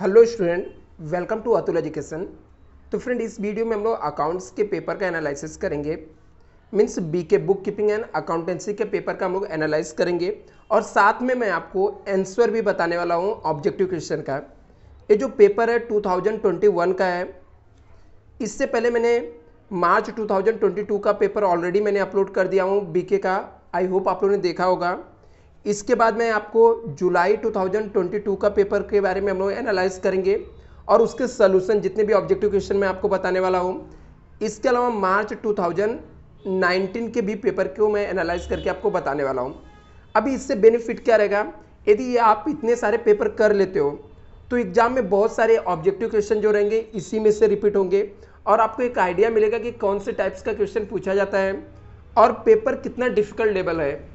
Hello student, welcome to Atul education. तो friend, इस video में हम लोग अकाउंट्स के पेपर का एनालिसिस करेंगे। Means BK book keeping and accountancy के पेपर का हम लोग एनालाइज करेंगे और साथ में मैं आपको आंसर भी बताने वाला हूँ ऑब्जेक्टिव क्वेश्चन का। ये जो पेपर है 2021 का है। इससे पहले मैंने मार्च 2022 का पेपर ऑलरेडी मैंने अपलोड कर दिया हूँ बीके का। आई होप आप लोगों ने देखा होगा। इसके बाद मैं आपको जुलाई 2022 का पेपर के बारे में हम लोग एनालाइज करेंगे और उसके सलूशन जितने भी ऑब्जेक्टिव क्वेश्चन मैं आपको बताने वाला हूँ। इसके अलावा मार्च 2019 के भी पेपर को मैं एनालाइज करके आपको बताने वाला हूँ। अभी इससे बेनिफिट क्या रहेगा, यदि आप इतने सारे पेपर कर लेते हो तो एग्जाम में बहुत सारे ऑब्जेक्टिव क्वेश्चन जो रहेंगे इसी में से रिपीट होंगे और आपको एक आइडिया मिलेगा कि कौन से टाइप्स का क्वेश्चन पूछा जाता है और पेपर कितना डिफिकल्ट लेवल है।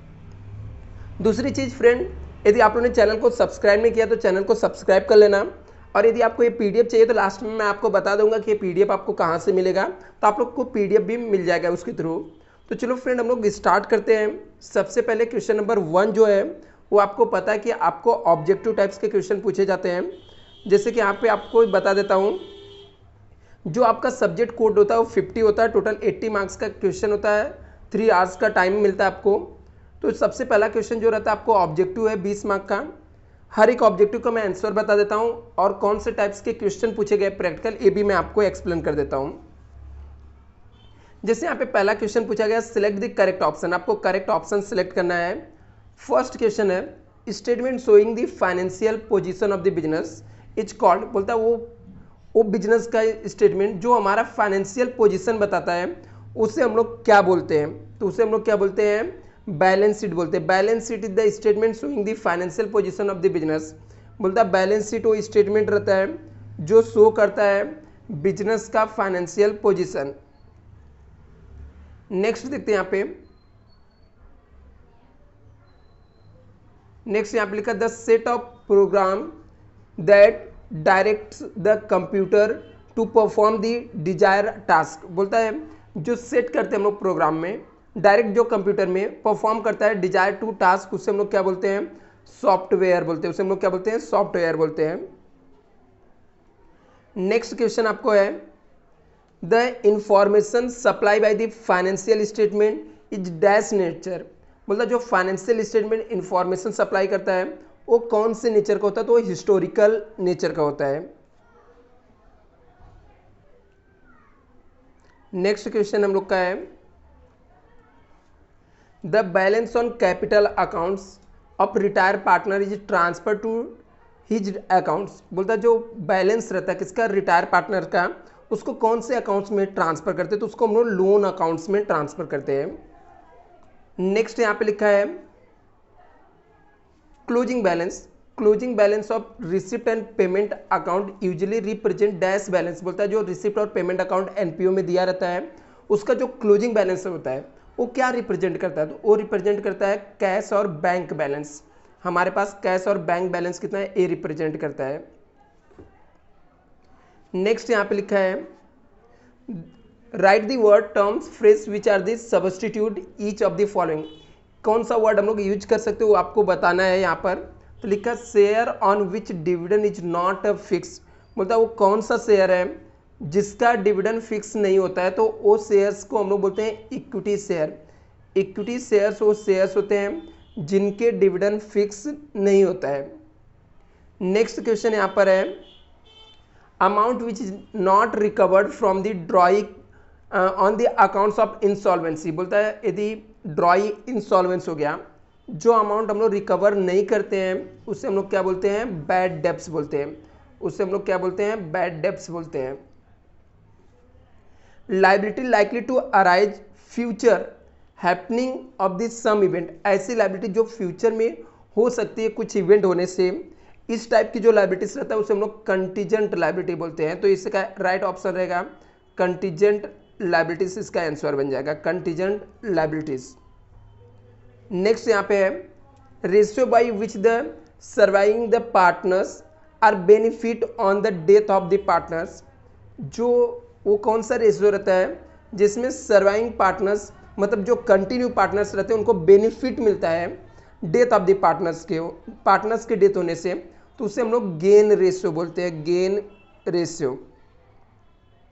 दूसरी चीज़ फ्रेंड, यदि आप लोगों ने चैनल को सब्सक्राइब नहीं किया तो चैनल को सब्सक्राइब कर लेना। और यदि आपको ये पीडीएफ चाहिए तो लास्ट में मैं आपको बता दूंगा कि ये पीडीएफ आपको कहाँ से मिलेगा, तो आप लोग को पीडीएफ भी मिल जाएगा उसके थ्रू। तो चलो फ्रेंड, हम लोग स्टार्ट करते हैं। सबसे पहले क्वेश्चन नंबर 1 जो है वो आपको पता है कि आपको ऑब्जेक्टिव टाइप्स के क्वेश्चन पूछे जाते हैं। जैसे कि यहाँ पे आपको बता देता हूँ, जो आपका सब्जेक्ट कोड होता है वो 50 होता है। टोटल 80 मार्क्स का क्वेश्चन होता है। 3 आवर्स का टाइम मिलता है आपको। तो सबसे पहला क्वेश्चन जो रहता है आपको ऑब्जेक्टिव है 20 मार्क का। हर एक ऑब्जेक्टिव का मैं आंसर बता देता हूँ और कौन से टाइप्स के क्वेश्चन पूछे गए प्रैक्टिकल, ये भी मैं आपको एक्सप्लेन कर देता हूँ। जैसे यहाँ पे पहला क्वेश्चन पूछा गया, सिलेक्ट द करेक्ट ऑप्शन। आपको करेक्ट ऑप्शन सिलेक्ट करना है। फर्स्ट क्वेश्चन है, statement showing the financial position of the business is called. बोलता है वो बिजनेस का स्टेटमेंट जो हमारा फाइनेंशियल पोजीशन बताता है उसे हम लोग क्या बोलते हैं, तो उसे हम लोग क्या बोलते हैं, बैलेंस शीट बोलते हैं। Balance sheet is the statement showing the financial position of the business. बोलता है बैलेंस शीट वो स्टेटमेंट रहता है जो शो करता है बिजनेस का फाइनेंशियल पोजीशन। नेक्स्ट देखते हैं यहाँ पे। नेक्स्ट यहाँ पे लिखा the set of program that directs the computer to perform the desire task. बोलता है जो सेट करते हैं हम लोग प्रोग्राम में, डायरेक्ट जो कंप्यूटर में परफॉर्म करता है डिजायर टू टास्क, उससे हम लोग क्या बोलते हैं, सॉफ्टवेयर बोलते हैं। उसे हम लोग क्या बोलते हैं, सॉफ्टवेयर बोलते हैं। नेक्स्ट क्वेश्चन आपको है, the information supply by the financial statement is dash nature. बोलता है जो फाइनेंशियल स्टेटमेंट इंफॉर्मेशन सप्लाई करता है वो कौन से नेचर का होता है, तो वो हिस्टोरिकल नेचर का होता है। नेक्स्ट क्वेश्चन हम लोग का है, the balance on capital accounts of retire partner is transfer to his accounts. बोलता है जो बैलेंस रहता है किसका, रिटायर पार्टनर का, उसको कौन से अकाउंट्स में ट्रांसफर करते हैं, तो उसको हम लोग लोन अकाउंट्स में ट्रांसफर करते हैं। नेक्स्ट यहाँ पे लिखा है closing balance. Closing balance of receipt and payment account usually represent dash balance. बोलता है जो रिसिप्ट और पेमेंट अकाउंट एनपीओ में दिया रहता है उसका जो क्लोजिंग बैलेंस होता है वो क्या रिप्रेजेंट करता है, तो वो रिप्रेजेंट करता है कैश और बैंक बैलेंस। हमारे पास कैश और बैंक बैलेंस कितना है, ये रिप्रेजेंट करता है। नेक्स्ट यहाँ पे लिखा है, write the word terms phrase which are the substitute each of the following. कौन सा वर्ड हम लोग यूज कर सकते हो आपको बताना है यहाँ पर। तो लिखा share on which dividend is not fix. बोलता है वो कौन सा शेयर है जिसका डिविडेंड फिक्स नहीं होता है, तो वो शेयर्स को हम लोग बोलते हैं इक्विटी शेयर। इक्विटी शेयर्स वो शेयर्स होते हैं जिनके डिविडेंड फिक्स नहीं होता है। नेक्स्ट क्वेश्चन यहाँ पर है, amount which is not recovered from the ड्रॉई on the accounts of insolvency. बोलता है यदि ड्रॉई इंसॉल्वेंस हो गया, जो अमाउंट हम लोग रिकवर नहीं करते हैं उसे हम लोग क्या बोलते हैं, बैड डेब्ट्स बोलते हैं। उसे हम लोग क्या बोलते हैं, बैड डेब्ट्स बोलते हैं। Liability likely to arise future happening of this some event. ऐसी लाइबिलिटी जो फ्यूचर में हो सकती है कुछ इवेंट होने से, इस टाइप की जो लाइबिलिटीज रहता है उसे हम लोग कंटीजेंट लाइबिलिटी बोलते हैं। तो इसका राइट ऑप्शन रहेगा कंटीजेंट लाइबिलिटीज, इसका आंसर बन जाएगा कंटीजेंट लाइबिलिटीज। नेक्स्ट यहाँ पे है, ratio by which the surviving the partners are benefit on the death of the partners. जो वो कौन सा रेशियो रहता है जिसमें सर्वाइविंग पार्टनर्स मतलब जो कंटिन्यू पार्टनर्स रहते हैं उनको बेनिफिट मिलता है डेथ ऑफ द पार्टनर्स के डेथ होने से, तो उसे हम लोग गेन रेशियो बोलते हैं, गेन रेशियो,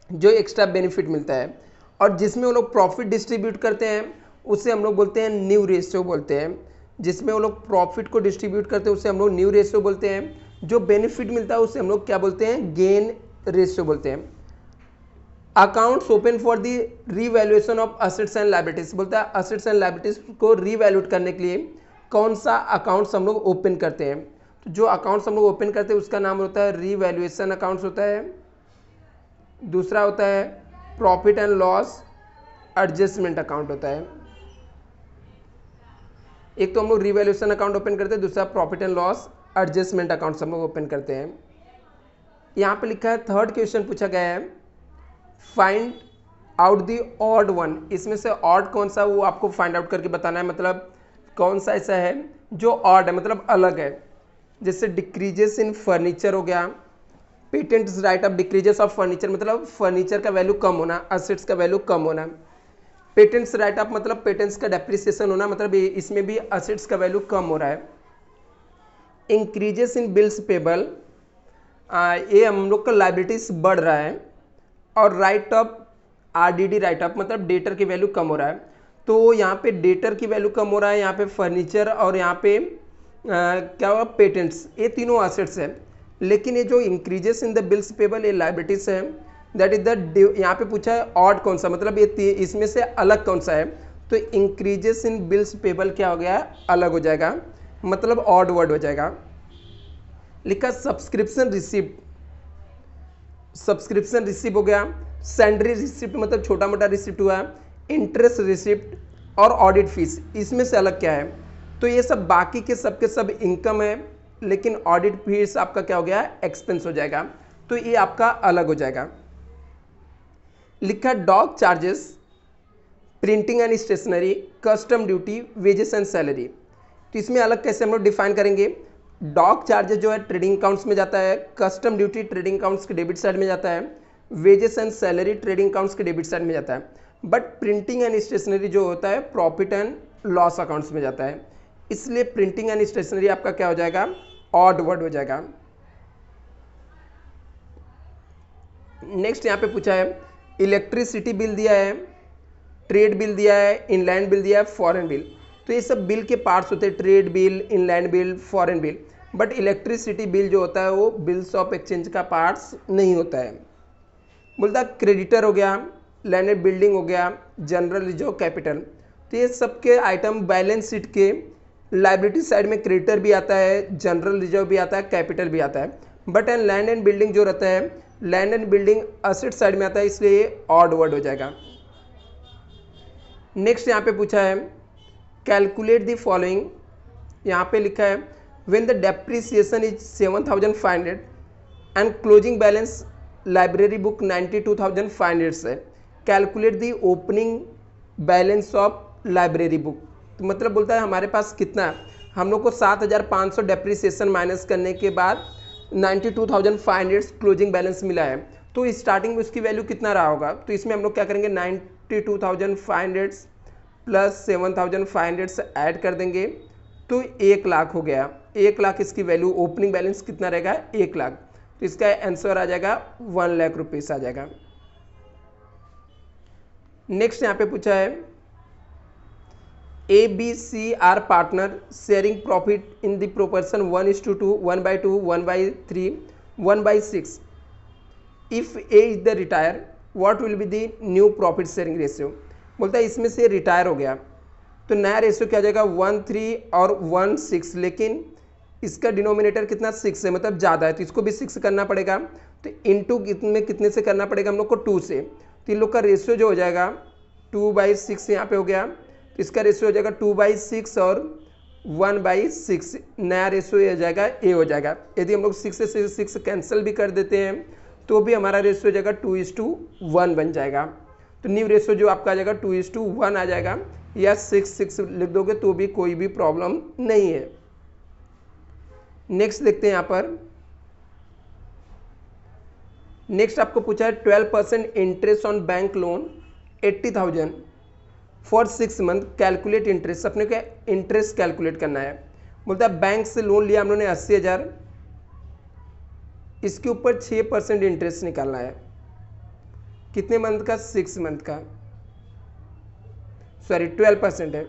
जो एक्स्ट्रा बेनिफिट मिलता है। और जिसमें वो लोग प्रॉफिट डिस्ट्रीब्यूट करते हैं उसे हम लोग बोलते हैं न्यू रेशियो बोलते हैं। जिसमें वो लोग प्रॉफिट को डिस्ट्रीब्यूट करते हैं उसे हम लोग न्यू रेशियो बोलते हैं। जो बेनिफिट मिलता है उसे हम लोग क्या बोलते हैं, गेन रेशियो बोलते हैं। Accounts open for the revaluation of assets and liabilities, बोलता है असेट्स एंड लायबिलिटीज को रीवैल्यूएट करने के लिए कौन सा अकाउंट्स हम लोग ओपन करते हैं। तो जो अकाउंट्स हम लोग ओपन करते हैं उसका नाम होता है रीवैल्यूएशन अकाउंट्स होता है। दूसरा होता है profit and loss adjustment account होता है। एक तो हम लोग रीवैल्यूएशन अकाउंट ओपन करते हैं, दूसरा profit and loss adjustment account हम लोग ओपन करते हैं। यहाँ पे लिखा है थर्ड क्वेश्चन पूछा गया है, find out the odd one. इसमें से ऑड कौन सा वो आपको फाइंड आउट करके बताना है, मतलब कौन सा ऐसा है जो ऑड है, मतलब अलग है। जैसे डिक्रीजेस इन फर्नीचर हो गया, patents right of decreases of furniture मतलब फर्नीचर का वैल्यू कम होना, असेट्स का वैल्यू कम होना। पेटेंट्स राइट ऑफ मतलब पेटेंट्स का डेप्रिसिएशन होना, मतलब इसमें भी असेट्स का वैल्यू कम हो रहा है। इंक्रीजेस इन बिल्स पेबल, ये हम लोग का लाइबिलिटीज बढ़ रहा है। और right of RDD right of मतलब डेटर की वैल्यू कम हो रहा है। तो यहाँ पे डेटर की वैल्यू कम हो रहा है, यहाँ पे फर्नीचर और यहाँ पे क्या होगा पेटेंट्स, ये तीनों असेट्स है। लेकिन ये जो increases in the bills payable ये लाइबिलिटीज है, दैट इज द, यहाँ पे पूछा है ऑड कौन सा, मतलब ये इसमें से अलग कौन सा है। तो इंक्रीजेस इन बिल्स पेबल क्या हो गया, अलग हो जाएगा, मतलब ऑड वर्ड हो जाएगा। लिखा सब्सक्रिप्शन रिसिप्ट, सब्सक्रिप्शन रिसिप्ट हो गया। सैंड्री रिसिप्ट मतलब छोटा मोटा रिसिप्ट हुआ। इंटरेस्ट रिसिप्ट और ऑडिट फीस, इसमें से अलग क्या है। तो ये सब बाकी के सब इनकम है, लेकिन ऑडिट फीस आपका क्या हो गया, एक्सपेंस हो जाएगा। तो ये आपका अलग हो जाएगा। लिखा dock charges, printing and stationery, custom duty, wages and salary. तो इसमें अलग कैसे हम लोग डिफाइन करेंगे। डॉग चार्जेस जो है ट्रेडिंग अकाउंट्स में जाता है, कस्टम ड्यूटी ट्रेडिंग अकाउंट्स के डेबिट साइड में जाता है, wages and salary trading accounts के डेबिट साइड में जाता है। बट प्रिंटिंग एंड स्टेशनरी जो होता है प्रॉफिट एंड लॉस अकाउंट्स में जाता है। इसलिए प्रिंटिंग एंड स्टेशनरी आपका क्या हो जाएगा, ऑड वर्ड हो जाएगा। नेक्स्ट यहाँ पे पूछा है इलेक्ट्रिसिटी बिल दिया है, ट्रेड बिल दिया है, इनलैंड बिल दिया है, फॉरेन बिल। तो ये सब बिल के पार्ट्स होते हैं, trade bill, inland bill, foreign bill. But electricity bill जो होता है वो बिल्स ऑफ एक्सचेंज का पार्ट्स नहीं होता है। बोलता क्रेडिटर हो गया, लैंडेड बिल्डिंग हो गया, जनरल रिजर्व कैपिटल। तो ये सब के आइटम बैलेंस शीट के लाइबिलिटी साइड में क्रेडिटर भी आता है, जनरल रिजर्व भी आता है, कैपिटल भी आता है। But and land and building जो रहता है, land and building asset side में आता है, इसलिए ये ऑड वर्ड हो जाएगा। नेक्स्ट यहाँ पे पूछा है कैलकुलेट द फॉलोइंग। यहाँ पे लिखा है when the depreciation is 7,500 and closing balance library book 92,500 से calculate the opening balance of library book. तो मतलब बोलता है हमारे पास कितना, हम लोग को 7,500 डेप्रिसिएशन माइनस करने के बाद 92,500 क्लोजिंग बैलेंस मिला है। तो स्टार्टिंग में उसकी वैल्यू कितना रहा होगा। तो इसमें हम लोग क्या करेंगे, 92,500 प्लस 7,500 से ऐड कर देंगे तो 1 लाख हो गया। 1 लाख इसकी वैल्यू, ओपनिंग बैलेंस कितना रहेगा, 1 लाख। तो इसका आंसर आ जाएगा 1 लाख रुपीस आ जाएगा। नेक्स्ट यहाँ पे पूछा है ABC are partner sharing profit in the proportion 1:2, 1/2, 1/3, 1/6। If A is the retire what will be the new profit sharing ratio. बोलता है इसमें से रिटायर हो गया तो नया रेशियो क्या आ जाएगा, 1:3 और 1:6। लेकिन इसका डिनोमिनेटर कितना, 6 है, मतलब ज़्यादा है, तो इसको भी 6 करना पड़ेगा। तो इंटू कितने से करना पड़ेगा हम लोग को, 2 से। तो इन लोग का रेशियो जो हो जाएगा 2/6 यहाँ पे हो गया। तो इसका रेशियो हो जाएगा 2/6 और 1/6। नया रेशियो ये हो जाएगा, ए हो जाएगा। यदि हम लोग 6 से 6 कैंसिल भी कर देते हैं तो भी हमारा रेशियो हो जाएगा 2:1 बन जाएगा। तो न्यू रेशियो जो आपका आ जाएगा 2:1 आ जाएगा, या 6 लिख दोगे तो भी कोई भी प्रॉब्लम नहीं है। नेक्स्ट देखते हैं यहाँ पर। नेक्स्ट आपको पूछा है 12% interest on bank loan 80,000 for 6 month, calculate interest. अपने को इंटरेस्ट कैलकुलेट करना है। बोलता है बैंक से लोन लिया हम लोगों ने 80,000 इसके ऊपर 6% इंटरेस्ट निकालना है। कितने मंथ का? 6 मंथ का, सॉरी 12% है।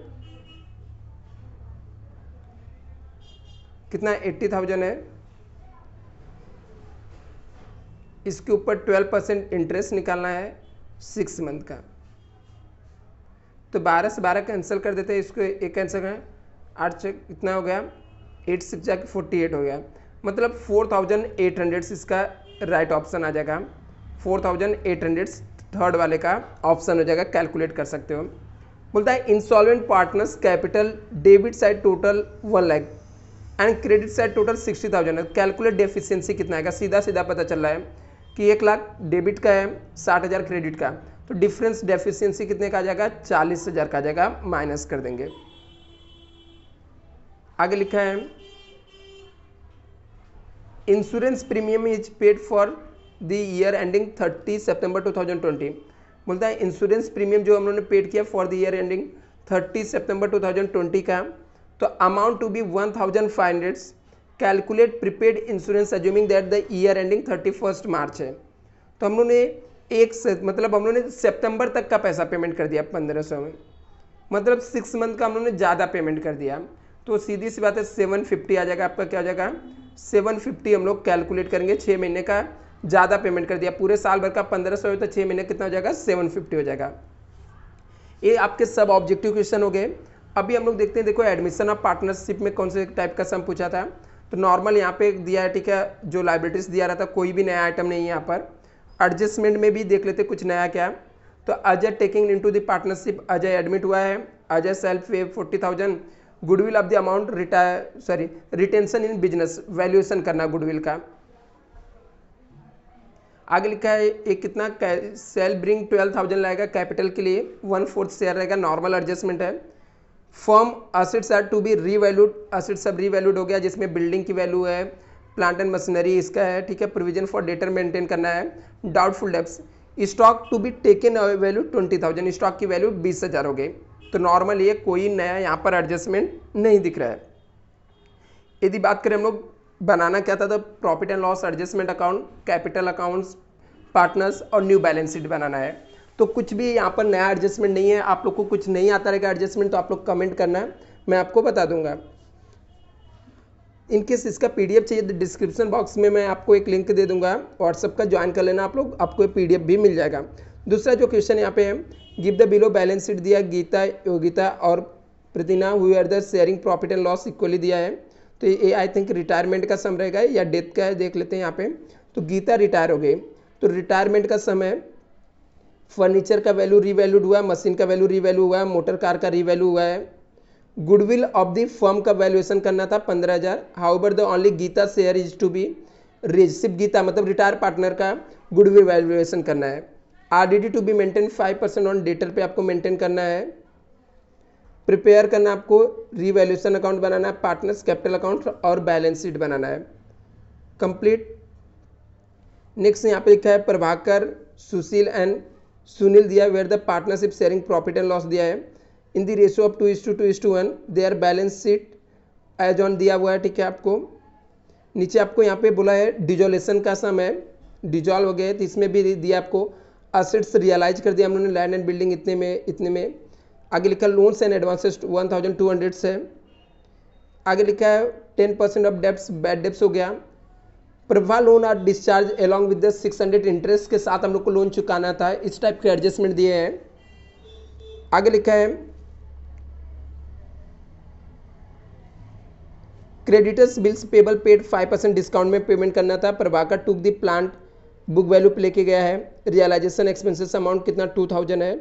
कितना? 80,000 है। इसके ऊपर 12% इंटरेस्ट निकालना है 6 मंथ का। तो 12 से 12 कैंसिल कर देते हैं, इसको एक कैंसिल करें, 8 से कितना हो गया? 8 से जाके 48 हो गया, मतलब 4800 इसका राइट ऑप्शन आ जाएगा। 4800 थर्ड वाले का ऑप्शन हो जाएगा, कैलकुलेट कर सकते हो। बोलता है insolvent partners capital debit side total 1 lakh and credit side total 60,000 है। कैलकुलेट डेफिशिएंसी कितना आएगा? सीधा सीधा पता चल रहा है कि 1 लाख डेबिट का है, 60,000 क्रेडिट का, तो डिफरेंस डेफिशिएंसी कितने का आ जाएगा? 40,000 का आ जाएगा, माइनस कर देंगे। आगे लिखा है insurance premium is paid for the year ending 30 सितंबर 2020। बोलता है इंश्योरेंस प्रीमियम जो हम लोगों ने पेड किया फॉर द ईयर एंडिंग 30 सितंबर 2020 का, तो amount to be 1500। Calculate prepaid insurance assuming that the year ending 31 March है। तो हम लोगों ने मतलब हम लोगों ने सितंबर तक का पैसा पेमेंट कर दिया 1500 में, मतलब 6 मंथ का हम लोगों ने ज़्यादा पेमेंट कर दिया। तो सीधी सी बात है 750 आ जाएगा आपका। क्या हो जाएगा? 750 हम लोग कैलकुलेट करेंगे। 6 महीने का ज़्यादा पेमेंट कर दिया, पूरे साल भर का 1500 है तो 6 महीने कितना हो जाएगा? 750 हो जाएगा। ये आपके सब ऑब्जेक्टिव क्वेश्चन हो गए। अभी हम लोग देखते हैं, देखो एडमिशन ऑफ पार्टनरशिप में कौन से टाइप का सम पूछा था। तो नॉर्मल यहाँ पे दिया है, ठीक है, जो लाइबिलिटीज दिया रहा था, कोई भी नया आइटम नहीं है यहाँ पर। एडजस्टमेंट में भी देख लेते कुछ नया क्या। तो Ajay taking into the partnership, Ajay admit हुआ है, अजय सेल्फ पे 40,000, goodwill of the amount retention in business, valuation करना गुडविल का। आगे लिखा है एक कितना सेल ब्रिंग 12,000 लाएगा कैपिटल के लिए, 1/4 शेयर रहेगा, नॉर्मल एडजस्टमेंट है। Firm assets are to be revalued, assets सब रीवैल्यूड हो गया, जिसमें बिल्डिंग की वैल्यू है, प्लांट एंड मशीनरी इसका है, ठीक है। प्रोविजन फॉर डेटर मेंटेन करना है। Doubtful debts, stock to be taken value 20,000, stock की वैल्यू 20,000 हो गई। तो नॉर्मल ये कोई नया यहाँ पर एडजस्टमेंट नहीं दिख रहा है। यदि बात करें हम लोग बनाना क्या था, तो profit and loss adjustment account, capital accounts, partners और न्यू बैलेंस शीट बनाना है। तो कुछ भी यहाँ पर नया एडजस्टमेंट नहीं है। आप लोग को कुछ नहीं आता रहेगा एडजस्टमेंट, तो आप लोग कमेंट करना है, मैं आपको बता दूंगा। इनकेस इसका पीडीएफ चाहिए तो डिस्क्रिप्शन बॉक्स में मैं आपको एक लिंक दे दूंगा, व्हाट्सएप का ज्वाइन कर लेना आप लोग, आपको पीडीएफ भी मिल जाएगा। दूसरा जो क्वेश्चन यहाँ पे है, give the below balance sheet दिया, गीता, योगिता और प्रतिना हुई are the sharing profit and loss equally दिया है। तो ये आई थिंक रिटायरमेंट का सम रहेगा या डेथ का है, देख लेते हैं यहाँ पे। तो गीता रिटायर हो गई, तो रिटायरमेंट का सम है, फर्नीचर का वैल्यू रीवैल्यूड हुआ, मशीन का वैल्यू रीवैल्यू हुआ है, मोटर कार का रीवैल्यू हुआ है। गुडविल ऑफ द फर्म का वैल्यूएशन करना था 15,000। However the only Gita share is to be raise, सिर्फ गीता मतलब रिटायर पार्टनर का गुडविल वैल्यूएशन करना है। RDD to be maintain 5% on debtor पे आपको मेंटेन करना है। प्रिपेयर करना आपको रीवैल्यूएशन अकाउंट बनाना है, पार्टनर्स कैपिटल अकाउंट और बैलेंस शीट बनाना है। कंप्लीट। नेक्स्ट यहाँ पे लिखा है प्रभाकर, सुशील एंड सुनील दिया, where the partnership sharing profit and loss दिया है in the ratio of 2:2:1। Their balance sheet as on दिया हुआ है, ठीक है। आपको नीचे आपको यहाँ पे बोला है डिजोलेशन का सम है, डिजॉल्व हो गए, तो इसमें भी दिया आपको असेट्स रियलाइज कर दिया हम लोगों ने, लैंड एंड बिल्डिंग इतने में। आगे लिखा लोन्स एंड एडवांसेस 1,200 से। आगे लिखा है 10% ऑफ डेब्ट्स, बैड डेब्ट्स हो गया। Prabha loan are discharge along with the 600 interest के साथ हम लोग को लोन चुकाना था, इस टाइप के एडजस्टमेंट दिए हैं। आगे लिखा है creditors bills payable paid 5% discount में पेमेंट करना था। Prabhakar took the plant book value पे लेके गया है। रियलाइजेशन एक्सपेंसेस अमाउंट कितना 2,000 है।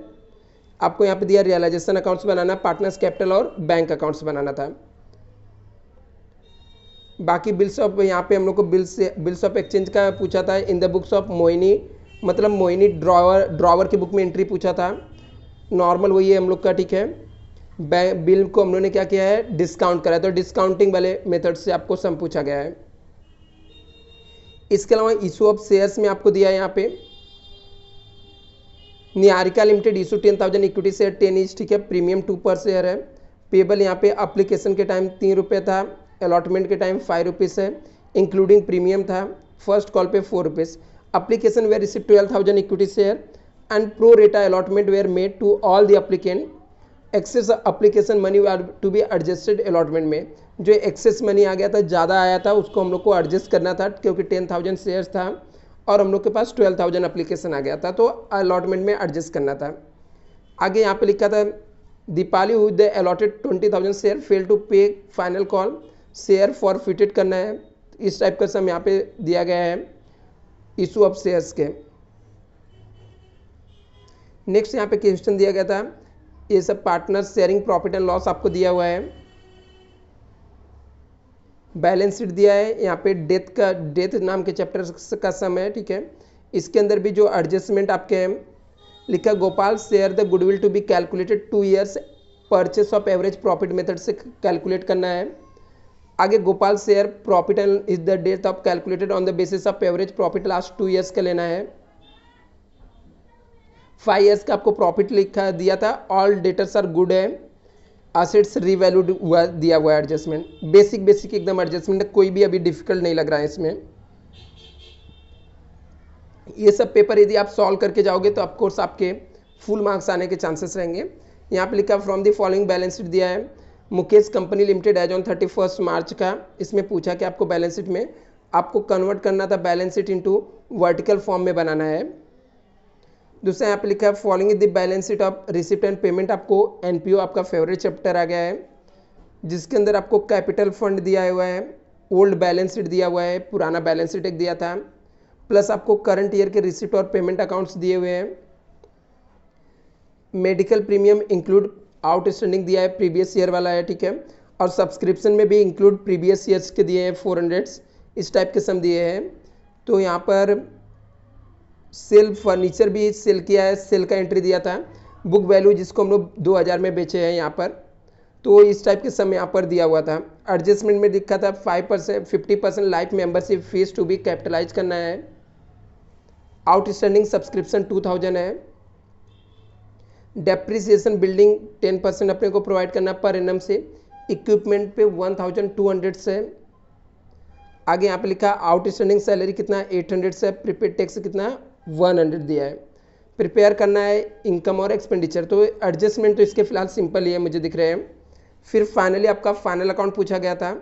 आपको यहाँ पे दिया रियलाइजेशन अकाउंट्स बनाना, पार्टनर्स कैपिटल और बैंक अकाउंट्स बनाना था। बाकी बिल्स ऑफ, यहाँ पे हम लोग को बिल्स ऑफ एक्सचेंज का पूछा था। In the books of Mohini, मतलब मोहिनी ड्रॉवर की बुक में एंट्री पूछा था। नॉर्मल वही है हम लोग का, ठीक है। बिल को हम लोगों ने क्या किया है, डिस्काउंट करा है, तो डिस्काउंटिंग वाले मेथड से आपको सम पूछा गया है। इसके अलावा इशू ऑफ शेयर्स में आपको दिया है यहाँ पे Niharika limited issue 10,000 equity share 10 each, ठीक है। प्रीमियम 2 पर शेयर है। पेबल यहाँ पे अप्लीकेशन के टाइम 3 रुपये था, अलॉटमेंट के टाइम 5 रुपीज़ है, इंक्लूडिंग प्रीमियम था। फर्स्ट कॉल पे 4 rupees. Application were receive 12,000 equity share and pro rata allotment were made to all the applicant. Excess application money to be adjusted allotment में जो excess money आ गया था, ज़्यादा आया था, उसको हम लोग को एडजस्ट करना था क्योंकि 10,000 शेयर्स था और हम लोग के पास 12,000 अप्लीकेशन आ गया था, तो अलॉटमेंट में एडजस्ट करना था। आगे यहाँ पे लिखा था दीपाली हुई the allotted 20,000 share fail to pay final call, share forfeited करना है। इस टाइप का सम यहाँ पे दिया गया है इशू ऑफ शेयर्स के। नेक्स्ट यहाँ पे क्वेश्चन दिया गया था, ये sub partner sharing profit and loss आपको दिया हुआ है। बैलेंस शीट दिया है, यहाँ पे डेथ नाम के चैप्टर का सम है, ठीक है। इसके अंदर भी जो एडजस्टमेंट आपके हैं लिखा, Gopal share the goodwill to be calculated 2 years purchase of average profit method से कैलकुलेट करना है। आगे Gopal share profit and is the date of calculated on the basis of average profit last 2 years का लेना है। 5 years का आपको प्रॉफिट लिखा दिया था, ऑल डेटर्स आर गुड है, एसेट्स रीवैल्यूड हुआ दिया हुआ है एडजस्टमेंट। बेसिक एकदम एडजस्टमेंट है, कोई भी अभी डिफिकल्ट नहीं लग रहा है इसमें। ये सब पेपर यदि आप सॉल्व करके जाओगे तो ऑफकोर्स आपके फुल मार्क्स आने के चांसेस रहेंगे। यहाँ पे लिखा from the following balance sheet दिया है, Mukesh company limited as on 31 March का। इसमें पूछा कि आपको बैलेंस शीट में आपको कन्वर्ट करना था balance sheet into vertical form में बनाना है। दूसरा यहाँ पे लिखा है following the balance sheet of receipt and payment, आपको एनपीओ आपका फेवरेट चैप्टर आ गया है, जिसके अंदर आपको कैपिटल फंड दिया हुआ है, ओल्ड बैलेंस शीट दिया हुआ है, पुराना बैलेंस शीट एक दिया था, प्लस आपको करंट ईयर के रिसिप्ट और पेमेंट अकाउंट्स दिए हुए हैं। मेडिकल प्रीमियम इंक्लूड आउटस्टैंडिंग दिया है, प्रीवियस ईयर वाला है, ठीक है। और सब्सक्रिप्शन में भी इंक्लूड प्रीवियस ईयर्स के दिए हैं 400, इस टाइप के सम दिए हैं। तो यहाँ पर सेल फर्नीचर भी सेल किया है, सेल का एंट्री दिया था, बुक वैल्यू जिसको हम लोग 2000 में बेचे हैं यहाँ पर, तो इस टाइप के सम यहाँ पर दिया हुआ था। एडजस्टमेंट में लिखा था 50% life membership fee to be capitalize करना है। आउटस्टैंडिंग सब्सक्रिप्शन 2000 है। डेप्रिसिएशन बिल्डिंग 10% अपने को प्रोवाइड करना पर एनम से, इक्विपमेंट पे 1200 से। आगे यहाँ पे लिखा आउटस्टैंडिंग सैलरी कितना 800 से, प्रीपेड टैक्स कितना 100 दिया है। प्रिपेयर करना है इनकम और एक्सपेंडिचर, तो एडजस्टमेंट तो इसके फिलहाल सिंपल ही है मुझे दिख रहे हैं। फिर फाइनली आपका फाइनल अकाउंट पूछा गया था,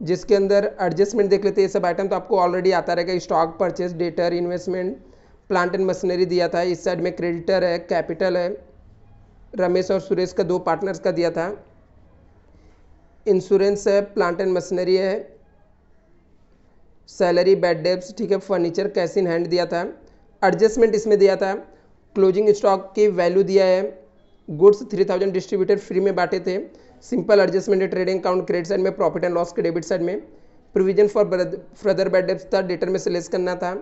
जिसके अंदर एडजस्टमेंट देख लेते हैं। ये सब आइटम तो आपको ऑलरेडी आता रहेगा, stock purchase, debtor, investment, plant and machinery दिया था। इस साइड में क्रेडिटर है, कैपिटल है, रमेश और सुरेश का 2 पार्टनर्स का दिया था, इंश्योरेंस है, प्लांट एंड मशीनरी है, सैलरी, बैड डेब्ट्स, ठीक है, फर्नीचर, कैश इन हैंड दिया था। एडजस्टमेंट इसमें दिया था, क्लोजिंग स्टॉक की वैल्यू दिया है, गुड्स 3000 डिस्ट्रीब्यूटर फ्री में बांटे थे। सिंपल एडजस्टमेंट है, ट्रेडिंग अकाउंट क्रेडिट साइड में, प्रॉफिट एंड लॉस के डेबिट साइड में। Provision for further bad debts था, डेटर में से लेस करना था।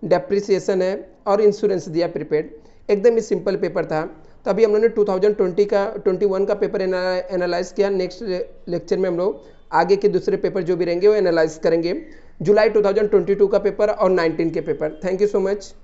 डेप्रिसिएशन है और इंश्योरेंस दिया प्रीपेड। एकदम ही सिंपल पेपर था। तो अभी हम लोगों ने 2021 का पेपर एनालाइज किया। नेक्स्ट लेक्चर में हम लोग आगे के दूसरे पेपर जो भी रहेंगे वो एनालाइज करेंगे, जुलाई 2022 का पेपर और 19 के paper. Thank you so much.